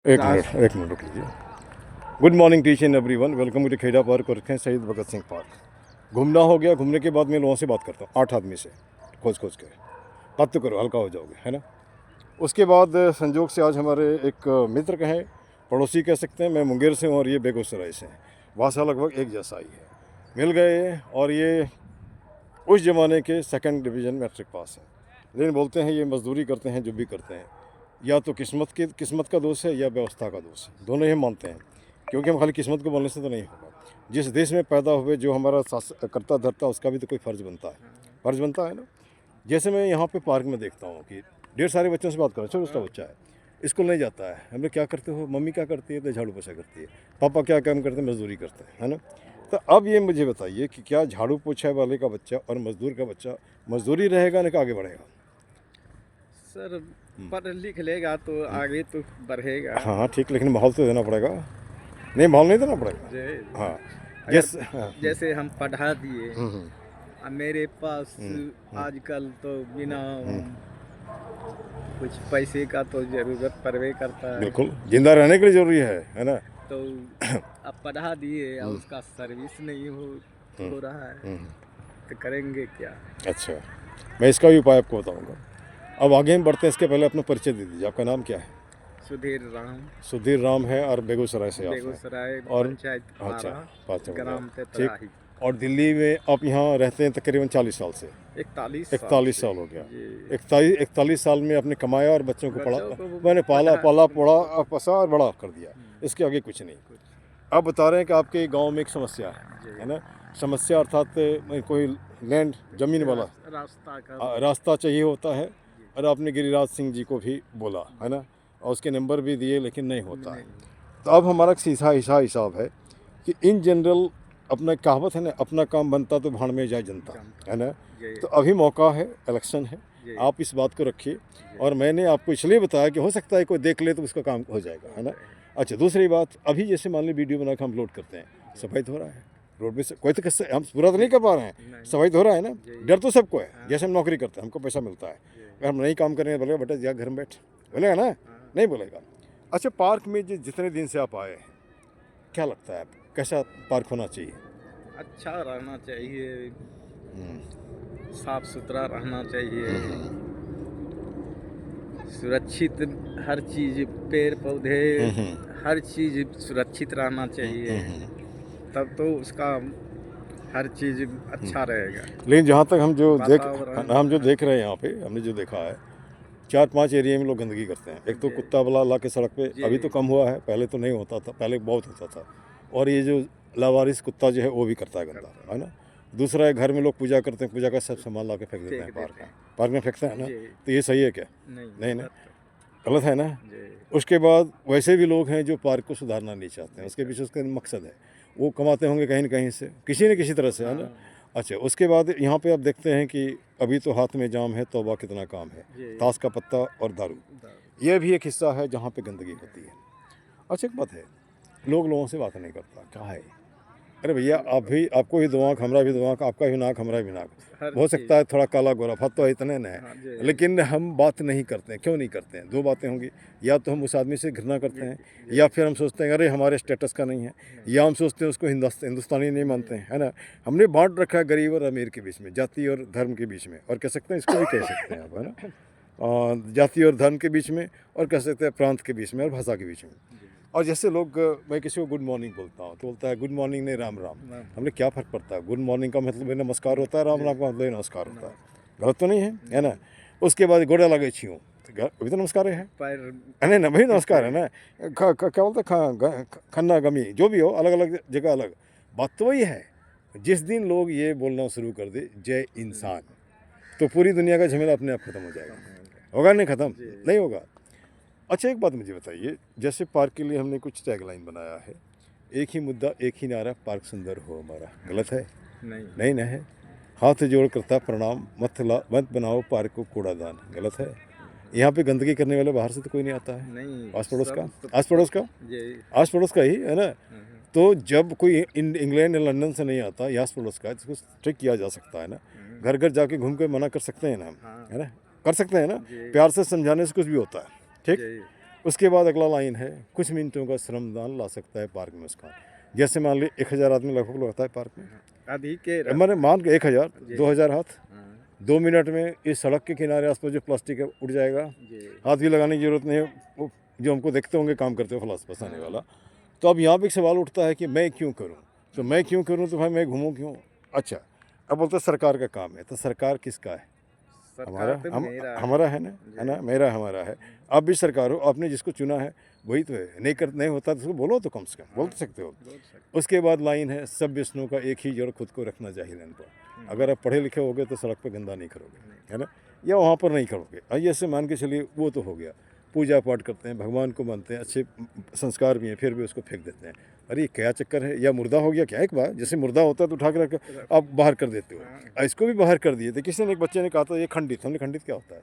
एक मिनट रुक लीजिए। Good morning teach and everyone, welcome to Kheda park और रखें शहीद भगत सिंह पार्क। घूमना हो गया, घूमने के बाद मैं लोगों से बात करता हूँ 8 आदमी से खोज खोज के। बात तो करो, हल्का हो जाओगे, है ना। उसके बाद संजोग से आज हमारे एक मित्र कहें, पड़ोसी कह सकते हैं, मैं मुंगेर से हूँ और ये बेगूसराय से हैं। भाषा लगभग एक जैसा ही है। मिल गए और ये उस ज़माने के सेकंड डिवीज़न मैट्रिक पास हैं, लेकिन बोलते हैं ये मजदूरी करते हैं, जो भी करते हैं या तो किस्मत का दोष है या व्यवस्था का दोष है। दोनों ही हम मानते हैं, क्योंकि हम खाली किस्मत को बोलने से तो नहीं होगा। जिस देश में पैदा हुए, जो हमारा करता धरता, उसका भी तो कोई फ़र्ज़ बनता है ना। जैसे मैं यहाँ पे पार्क में देखता हूँ कि ढेर सारे बच्चों से बात करें, छोटा छोटा बच्चा है, स्कूल नहीं जाता है। हम लोग क्या करते हो, मम्मी क्या करती है, तो झाड़ू पोछा करती है। पापा क्या काम करते हैं, मजदूरी करते हैं, है ना। तो अब ये मुझे बताइए कि क्या झाड़ू पोछा वाले का बच्चा और मजदूर का बच्चा मजदूरी रहेगा, ना आगे बढ़ेगा? सर पढ़ लिख लेगा तो आगे तो बढ़ेगा। हाँ हाँ ठीक, लेकिन माहौल तो देना पड़ेगा। नहीं, माहौल नहीं देना पड़ेगा। हाँ, अगर हाँ, जैसे हम पढ़ा दिए, हम्म, अब मेरे पास आजकल तो बिना कुछ पैसे का तो जरूरत पड़वे करता है। बिल्कुल जिंदा रहने के लिए जरूरी है ना। तो अब पढ़ा दिए और उसका सर्विस नहीं हो रहा है तो करेंगे क्या। अच्छा, मैं इसका भी उपाय आपको बताऊंगा। अब आगे हम बढ़ते हैं, इसके पहले अपना परिचय दे दीजिए। आपका नाम क्या है? सुधीर राम, सुधीर राम है और बेगूसराय से आप हैं। बेगूसराय और पंचायत अच्छा, पारा, पाँच नंबर ग्राम ठीक। तेतराही। और दिल्ली में आप यहाँ रहते हैं तकरीबन 40 साल से? 41 साल हो गया। जी। 41 साल में आपने कमाया और बच्चों को पढ़ा, बच्चों को मैंने पाला पाला पढ़ा पढ़ा- और पसा और बड़ा कर दिया। इसके आगे कुछ नहीं। आप बता रहे हैं कि आपके गांव में एक समस्या है ना। समस्या अर्थात कोई लैंड ज़मीन वाला रास्ता का रास्ता चाहिए होता है। और आपने गिरिराज सिंह जी को भी बोला, है ना, और उसके नंबर भी दिए, लेकिन नहीं होता है। तो अब हमारा सीधा हिसाब है कि इन जनरल अपना कहावत है ना, अपना काम बनता तो भाड़ में जाए जनता, है ना। तो अभी मौका है, इलेक्शन है, आप इस बात को रखिए। और मैंने आपको इसलिए बताया कि हो सकता है कोई देख ले तो उसका काम हो जाएगा, है ना। अच्छा, दूसरी बात, अभी जैसे मान ली वीडियो बना के हम अपलोड करते हैं, सफाई तो हो रहा है रोड पे से, कोई तो किससे हम पूरा तो नहीं कर पा रहे हैं, सफाई तो हो रहा है ना। डर तो सबको है, जैसे हम नौकरी करते हैं, हमको पैसा मिलता है। अगर हम नहीं काम करेंगे, बोलेगा बेटा जा घर में बैठ, बोलेगा ना, नहीं बोलेगा। अच्छा, पार्क में जितने दिन से आप आए हैं, क्या लगता है आपको कैसा पार्क होना चाहिए? अच्छा रहना चाहिए, साफ सुथरा रहना चाहिए, सुरक्षित हर चीज, पेड़ पौधे हर चीज सुरक्षित रहना चाहिए, तब तो उसका हर चीज अच्छा रहेगा। लेकिन जहाँ तक हम वातावरण देख रहे हैं यहाँ पे, हमने जो देखा है, 4-5 एरिया में लोग गंदगी करते हैं। एक तो कुत्ता वाला ला के सड़क पे, अभी तो कम हुआ है, पहले तो नहीं होता था, पहले बहुत होता था। और ये जो लावारिस कुत्ता जो है वो भी करता है गंदा, है ना। दूसरा है, घर में लोग पूजा करते हैं, पूजा का सब सामान ला के फेंक देते हैं पार्क में फेंकते हैं ना। तो ये सही है क्या? नहीं ना, गलत है ना। उसके बाद वैसे भी लोग हैं जो पार्क को सुधारना नहीं चाहते हैं, उसके पीछे उसका मकसद है, वो कमाते होंगे कहीं न कहीं से, किसी न किसी तरह से, है ना। अच्छा, उसके बाद यहाँ पे आप देखते हैं कि अभी तो हाथ में जाम है, तौबा कितना काम है, ताश का पत्ता और दारू, ये भी एक हिस्सा है जहाँ पे गंदगी होती है। अच्छा, एक बात है, लोगों से बात नहीं करता, क्या है? अरे भैया, आप भी, आपको भी दो आँख, हमारा भी दो आँख, आपका भी नाक, हमारा भी नाक, हो सकता है थोड़ा काला गोरा, फत तो इतने न है, लेकिन हम बात नहीं करते हैं। क्यों नहीं करते हैं? दो बातें होंगी, या तो हम उस आदमी से घृणा करते हैं, या फिर हम सोचते हैं अरे हमारे स्टेटस का नहीं है, या हम सोचते हैं उसको हिंदुस्तानी नहीं मानते हैं, है ना। हमने बांट रखा है गरीब और अमीर के बीच में, जाति और धर्म के बीच में, और कह सकते हैं इसको भी कह सकते हैं आप, है ना, जाति और धर्म के बीच में, और कह सकते हैं प्रांत के बीच में, और भाषा के बीच में। और जैसे लोग, मैं किसी को गुड मॉर्निंग बोलता हूँ तो बोलता है गुड मॉर्निंग नहीं राम राम। हमने क्या फ़र्क पड़ता है? गुड मॉर्निंग का मतलब ये नमस्कार होता है, राम राम का मतलब ये नमस्कार होता है। गलत तो नहीं है ना। उसके बाद गोड़ा लगे छियो, तो अभी तो नमस्कार है नहीं ना भाई, नमस्कार है ना। क्या बोलते हैं, खन्ना गमी, जो भी हो, अलग अलग जगह अलग बात तो वही है। जिस दिन लोग ये बोलना शुरू कर दे जय इंसान, तो पूरी दुनिया का झमेला अपने आप खत्म हो जाएगा। होगा नहीं ख़त्म? नहीं होगा। अच्छा, एक बात मुझे बताइए, जैसे पार्क के लिए हमने कुछ टैगलाइन बनाया है, एक ही मुद्दा एक ही नारा, पार्क सुंदर हो हमारा, गलत है? नहीं ना है। हाथ जोड़ करता प्रणाम, मत बनाओ पार्क को कूड़ादान, गलत है? यहाँ पे गंदगी करने वाले बाहर से तो कोई नहीं आता है, आस पड़ोस का, आस पड़ोस का ही है ना। तो जब कोई इंग्लैंड या लंदन से नहीं आता, या आस पड़ोस का है, तो उसको स्ट्रिक किया जा सकता है ना। घर घर जाके घूम के मना कर सकते हैं ना, है ना, कर सकते हैं ना। प्यार से समझाने से कुछ भी होता है, ठीक। उसके बाद अगला लाइन है, कुछ मिनटों का श्रमदान ला सकता है पार्क में मुस्कान। जैसे मान ली 1000 आदमी लगभग लगता है पार्क में, अभी के मैंने मान के 1000 जी। 2000 हाथ, हाँ, 2 मिनट में इस सड़क के किनारे आसपास जो प्लास्टिक है उड़ जाएगा। जी हाथ भी लगाने की जरूरत नहीं है, वो जो हमको देखते होंगे काम करते हुए फ्लास फंसाने वाला। तो अब यहाँ पे एक सवाल उठता है कि मैं क्यों करूँ, तो मैं क्यों करूँ, तो भाई मैं घूमूँ क्यों। अच्छा, अब बोलते हैं सरकार का काम है, तो सरकार किसका है? हमारा, सरकार तो मेरा है। हमारा है ना, मेरा हमारा है। आप भी सरकार हो, आपने जिसको चुना है वही तो है। नहीं होता तो उसको बोलो, तो कम से कम बोल सकते हो। बोल सकते उसके बाद लाइन है, सब विष्णु का एक ही जड़ खुद को रखना चाहिए इन पर। अगर आप पढ़े लिखे होगे तो सड़क पे गंदा नहीं करोगे, है ना, या वहाँ पर नहीं करोगे। ऐसे मान के चलिए, वो तो हो गया। पूजा पाठ करते हैं, भगवान को मानते हैं, अच्छे संस्कार भी हैं, फिर भी उसको फेंक देते हैं। अरे क्या चक्कर है, या मुर्दा हो गया क्या? एक बार जैसे मुर्दा होता है तो उठा के रख आप बाहर कर देते हो, इसको भी बाहर कर दिए थे। किसी ने, एक बच्चे ने कहा था ये खंडित। हमने खंडित क्या होता है,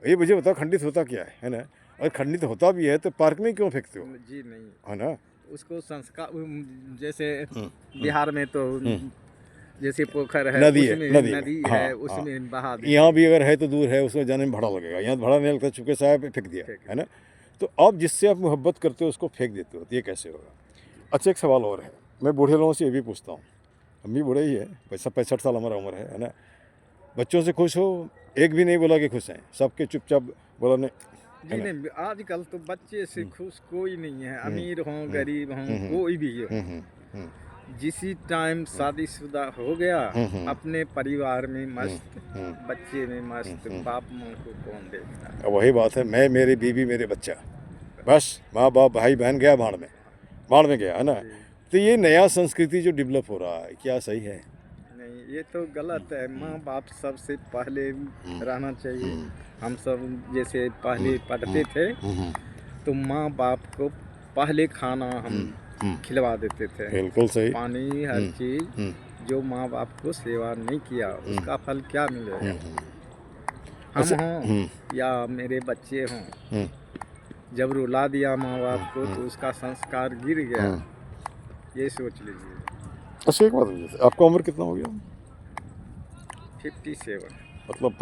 ये मुझे बताओ, खंडित होता क्या है ना? अगर खंडित होता भी है तो पार्क में क्यों फेंकते हो, जी नहीं, है ना? उसको संस्कार, जैसे बिहार में तो जैसे पोखर है, नदी है, उसमें नदी नदी में, है, हाँ, उसमें बहा देते यहाँ भी अगर है तो दूर है, उसमें जाने में भाड़ा लगेगा। यहाँ भाड़ा नहीं लगता, चुपके साहब फेंक दिया, है ना? तो अब जिससे आप मोहब्बत करते हो उसको फेंक देते हो, तो ये कैसे होगा? अच्छा, एक सवाल और है, मैं बूढ़े लोगों से ये भी पूछता हूँ। हम भी बूढ़े ही है, 65 साल हमारा उम्र है ना? बच्चों से खुश हो? एक भी नहीं बोला कि खुश हैं, सबके चुपचाप बोला नहीं। जी नहीं, आजकल तो बच्चे से खुश कोई नहीं है, अमीर हों गरीब हों, कोई भी हो। जिसी टाइम शादीशुदा हो गया, अपने परिवार में मस्त, बच्चे में मस्त, बाप माँ को कौन देखता है? वही बात है, मैं, मेरी बीवी, मेरे बच्चा, बस। माँ बाप भाई बहन गया भाड़ में गया, है ना? तो ये नया संस्कृति जो डेवलप हो रहा है, क्या सही है? नहीं, ये तो गलत है। माँ बाप सबसे पहले रहना चाहिए। हम सब जैसे पहले पढ़ते थे तो माँ बाप को पहले खाना हम खिलवा देते थे, बिल्कुल सही। पानी, हर चीज। जो माँ बाप को सेवा नहीं किया उसका फल क्या मिलेगा? हम हों या मेरे बच्चे हों, जब रुला दिया माँ बाप को तो उसका संस्कार गिर गया, ये सोच लीजिए। अच्छा, एक बात मुझे, आपका उम्र कितना हो गया? 57। मतलब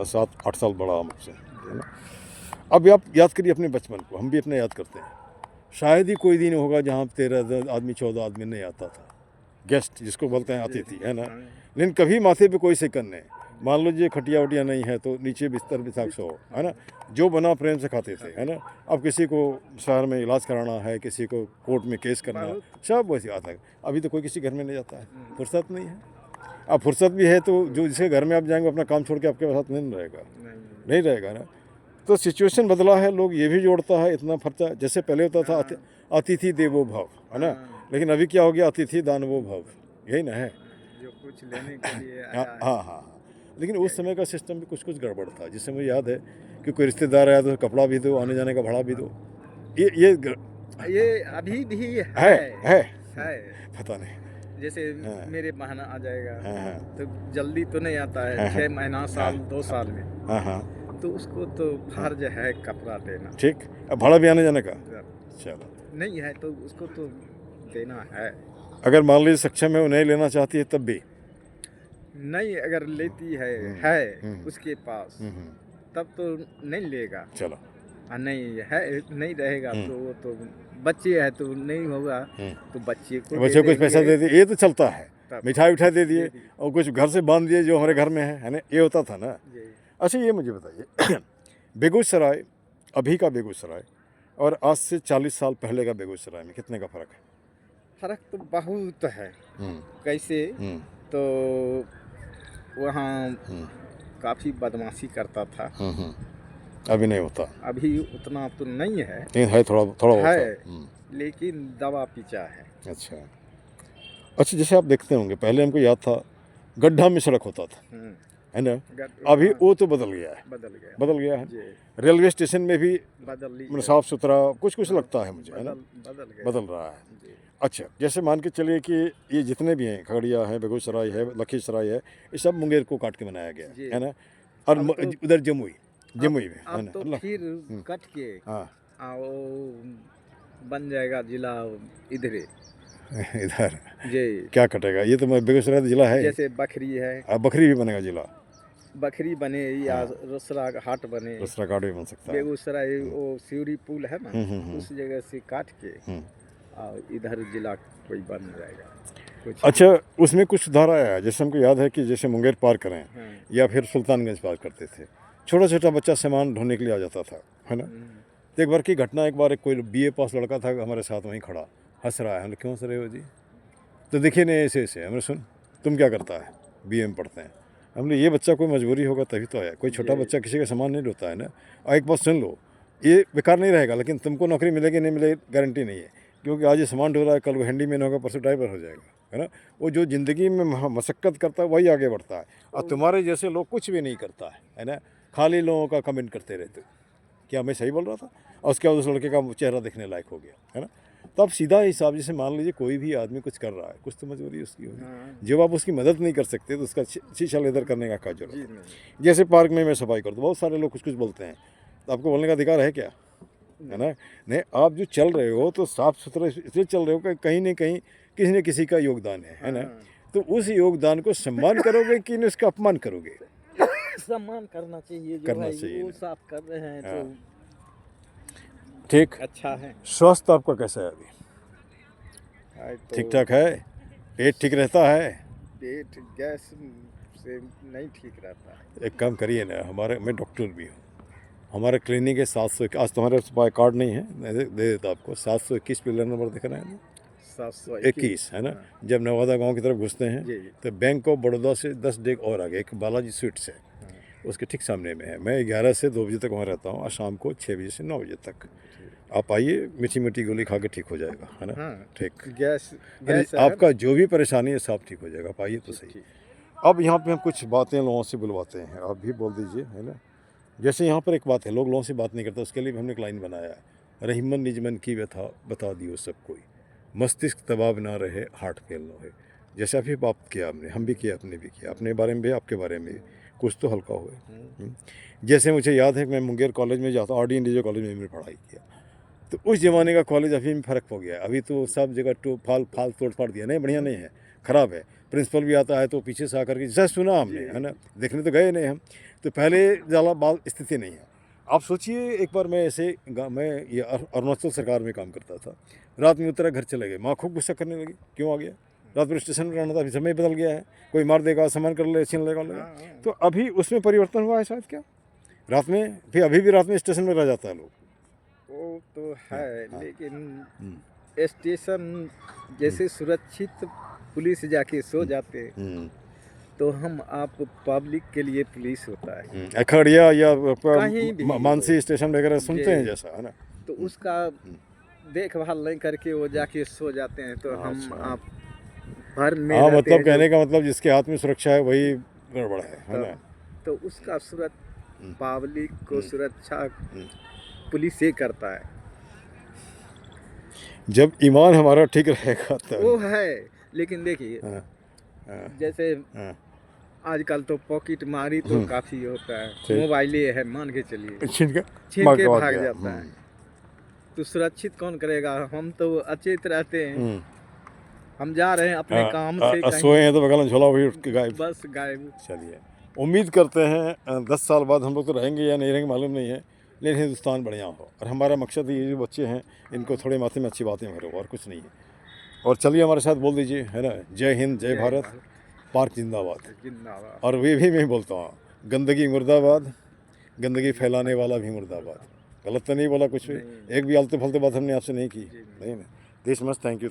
7 8 साल बड़ा मुझसे, है ना? अब आप याद करिए अपने बचपन को, हम भी अपने याद करते हैं। शायद ही कोई दिन होगा जहाँ 13 आदमी 14 आदमी नहीं आता था, गेस्ट जिसको बोलते हैं, अतिथि, है ना? लेकिन कभी माथे पे कोई सेकंड नहीं। मान लीजिए खटिया वटिया नहीं है तो नीचे बिस्तर बिछा के सो, है ना? जो बना प्रेम से खाते थे, है ना? अब किसी को शहर में इलाज कराना है, किसी को कोर्ट में केस करना, सब वैसे आता है। अभी तो कोई किसी घर में नहीं जाता है, फुर्सत नहीं है। अब फुर्सत भी है तो जो जिसके घर में आप जाएंगे अपना काम छोड़ के आपके साथ नहीं रहेगा, नहीं रहेगा ना? तो सिचुएशन बदला है, लोग ये भी जोड़ता है इतना खर्चा। जैसे पहले होता था अतिथि देवो भव, है ना? लेकिन अभी क्या हो गया, अतिथि दानवो भव, यही ना है? जो कुछ लेने के लिए हाँ आया हाँ हाँ। लेकिन उस समय का सिस्टम भी कुछ गड़बड़ था, जिससे मुझे याद है कि कोई रिश्तेदार आया तो कपड़ा भी दो, आने जाने का भाड़ा भी दो। ये अभी भी है पता नहीं। जैसे मेरे बहाना आ जाएगा हाँ, तो जल्दी तो नहीं आता है, 6 महीना साल 2 साल में, हाँ, तो उसको तो फर्ज है कपड़ा देना। ठीक। अब भाड़ा भी आने जाने का, चलो नहीं है तो उसको तो देना है। अगर मान लीजिए सक्षम है, वो नहीं लेना चाहती है तब भी नहीं, अगर लेती है उसके पास, तब तो नहीं लेगा। चलो, नहीं है, नहीं रहेगा तो वो तो बच्चे है तो नहीं होगा, तो बच्चे को कुछ पैसा दे दिए, ये तो चलता है। तब मिठाई उठाई दे दिए और कुछ घर से बांध दिए जो हमारे घर में है ना? ये होता था ना? जी। अच्छा, ये मुझे बताइए बेगूसराय, अभी का बेगूसराय और आज से 40 साल पहले का बेगूसराय में कितने का फ़र्क है? फर्क तो बहुत है। कैसे? तो वहाँ काफ़ी बदमाशी करता था, अभी नहीं होता। अभी उतना तो नहीं है, नहीं है, थोड़ा बहुत है, लेकिन दवा पीचा है। अच्छा, जैसे आप देखते होंगे, पहले हमको याद था गड्ढा में सड़क होता था, है ना? अभी वो तो बदल गया है, बदल गया है। रेलवे स्टेशन में भी साफ सुथरा कुछ लगता है मुझे, है ना? बदल रहा है। अच्छा, जैसे मान के चलिए कि ये जितने भी हैं, खगड़िया है, बेगूसराय है, लखीसराय है, ये सब मुंगेर को काट के बनाया गया है ना? और उधर जमुई में, है ना? तो फिर कट के वो बन जाएगा जिला इधर इधर जी। क्या कटेगा? ये तो मैं बेगूसराय जिला है, जैसे बखरी है, बखरी भी बनेगा जिला। बखरी बने या रोसड़ा हाट बने, दूसरा कार्ड भी बन सकता है। बेगूसराय वो सिवरी पुल है ना, हम्म। उस जगह से काट के हम्म। और इधर जिला कोई बन जाएगा कुछ। अच्छा, उसमें कुछ सुधार आया है। जैसे हमको याद है कि जैसे मुंगेर पार करें हाँ। या फिर सुल्तानगंज पार करते थे, छोटा छोटा बच्चा सामान ढोने के लिए आ जाता था, है ना। तो एक बार की घटना, एक बार एक कोई BA पास लड़का था हमारे साथ वहीं खड़ा, हंस रहा है। हमने क्यों हंस रहे हो जी? तो देखिए नहीं ऐसे ऐसे। हमने सुन तुम क्या करता है? BA में पढ़ते हैं। हमने ये बच्चा कोई मजबूरी होगा तभी तो आया, कोई छोटा बच्चा किसी का सामान नहीं ढोता है ना। और एक बात सुन लो, ये बेकार नहीं रहेगा, लेकिन तुमको नौकरी मिलेगी नहीं मिलेगी गारंटी नहीं है, क्योंकि आज ये सामान ढो रहा है, कल वो हैंडीमैन होगा, परसों ड्राइवर हो जाएगा, है ना। वो जो ज़िंदगी में मशक्क़त करता है वही आगे बढ़ता है, और तुम्हारे जैसे लोग कुछ भी नहीं करता है ना। खाली लोगों का कमेंट करते रहते हो। क्या मैं सही बोल रहा था? और उसके बाद उस लड़के का चेहरा देखने लायक हो गया, है ना। तो अब सीधा हिसाब, जैसे मान लीजिए कोई भी आदमी कुछ कर रहा है, कुछ तो मजबूरी उसकी होगी। जब आप उसकी मदद नहीं कर सकते तो उसका शीशा लेदर करने का क्या जरूरत है? जैसे पार्क में मैं सफाई करता हूँ, बहुत सारे लोग कुछ कुछ बोलते हैं, तो आपको बोलने का अधिकार है क्या? है ना। नहीं, आप जो चल रहे हो तो साफ सुथरा इसलिए चल रहे हो कि कहीं ना कहीं किसी न किसी का योगदान है ना। तो उस योगदान को सम्मान करोगे कि नहीं उसका अपमान करोगे? सम्मान करना चाहिए, जो करना है चाहिए वो ना। साफ कर रहे हैं हाँ। तो ठीक। अच्छा है। स्वास्थ्य आपका कैसा है अभी? तो ठीक ठाक है? पेट ठीक रहता है? पेट गैस से नहीं ठीक रहता है। एक काम करिए ना, मैं डॉक्टर भी हूँ, हमारे क्लिनिक है 700, आज तुम्हारे पास कार्ड नहीं है, मैं दे देता आपको। 721 पिलर नंबर दिख रहा है ना, 721 है ना। जब नवादा गांव की तरफ घुसते हैं जी। तो बैंक ऑफ बड़ौदा से 10 डेग और आगे एक बालाजी स्वीट्स है, उसके ठीक सामने में है। मैं 11 से 2 बजे तक वहाँ रहता हूँ और शाम को 6 बजे से 9 बजे तक। आप आइए, मीठी मीठी गोली खा के ठीक हो जाएगा, है ना। ठीक। गैस अरे है आपका जो भी परेशानी है सब ठीक हो जाएगा, आप आइए तो सही। अब यहाँ पे हम कुछ बातें लोगों से बुलवाते हैं, आप भी बोल दीजिए, है ना। जैसे यहाँ पर एक बात है, लोग लोगों से बात नहीं करते, उसके लिए भी हमने एक लाइन बनाया है, रहीमन निजमन की व्यथा बता दियो सब कोई, मस्तिष्क दबाव ना रहे हार्ट फेल ना हो। जैसे अभी बात किया हमने, हम भी किया, आपने भी किया, अपने बारे में भी आपके बारे में भी, कुछ तो हल्का हुए। जैसे मुझे याद है कि मैं मुंगेर कॉलेज में जाता, RD इंडिया कॉलेज में मैंने पढ़ाई किया, तो उस ज़माने का कॉलेज अभी में फ़र्क हो गया है। अभी तो सब जगह फाल तोड़ फाड़ दिया, नहीं बढ़िया नहीं है, ख़राब है। प्रिंसिपल भी आता है तो पीछे से आकर के, जैसा सुना हमने, है ना, देखने तो गए नहीं हम, तो पहले ज़्यादा बाल स्थिति नहीं है। आप सोचिए, एक बार मैं ऐसे मैं ये अरुणाचल सरकार में काम करता था, रात में उतरा, घर चले गए, माँ खूब गुस्सा करने लगी, क्यों आ गया? रात में स्टेशन में रहना था, अभी समय बदल गया है, कोई मार देगा, सामान कर ले, छीन लेगा। तो अभी उसमें परिवर्तन हुआ है शायद, क्या रात में फिर अभी भी रात में स्टेशन में रह जाता है लोग। वो तो है, लेकिन स्टेशन जैसे सुरक्षित पुलिस जाके सो जाते, तो हम आप पब्लिक के लिए पुलिस होता है। अखड़िया या कहीं भी मानसी स्टेशन वगैरह सुनते हैं जैसा, है ना, तो उसका देखभाल नहीं करके वो जाके सो जाते हैं, तो हम आप भर में हाँ, रहते मतलब हैं कहने का मतलब जिसके हाथ में सुरक्षा है वही गड़बड़ है ना। तो उसका पब्लिक को सुरक्षा पुलिस ही करता है। जब ईमान हमारा ठीक रहेगा तब। वो है, लेकिन देखिए जैसे आजकल तो पॉकेट मारी तो काफी होता है, मोबाइल है मान के चलिए, छीन के भाग जाता है, तो सुरक्षित कौन करेगा? हम तो अचेत रहते हैं, हम जा रहे हैं अपने काम से, सोए हैं तो बगल में झोला हुई उठ के गायब, बस गायब। चलिए, उम्मीद करते हैं 10 साल बाद हम लोग तो रहेंगे या नहीं रहेंगे मालूम नहीं है, लेकिन हिंदुस्तान बढ़िया हो। और हमारा मकसद ये जो बच्चे हैं इनको थोड़े माथे में अच्छी बातें भरो, और कुछ नहीं है। और चलिए हमारे साथ बोल दीजिए, है ना, जय हिंद, जय भारत, पार्क जिंदाबाद। और वे भी मैं बोलता हूँ, गंदगी मुर्दाबाद, गंदगी फैलाने वाला भी मुर्दाबाद। गलत तो नहीं बोला कुछ भी? एक भी आलतू फालतू बात हमने आपसे नहीं की, नहीं ना। This much, thank you.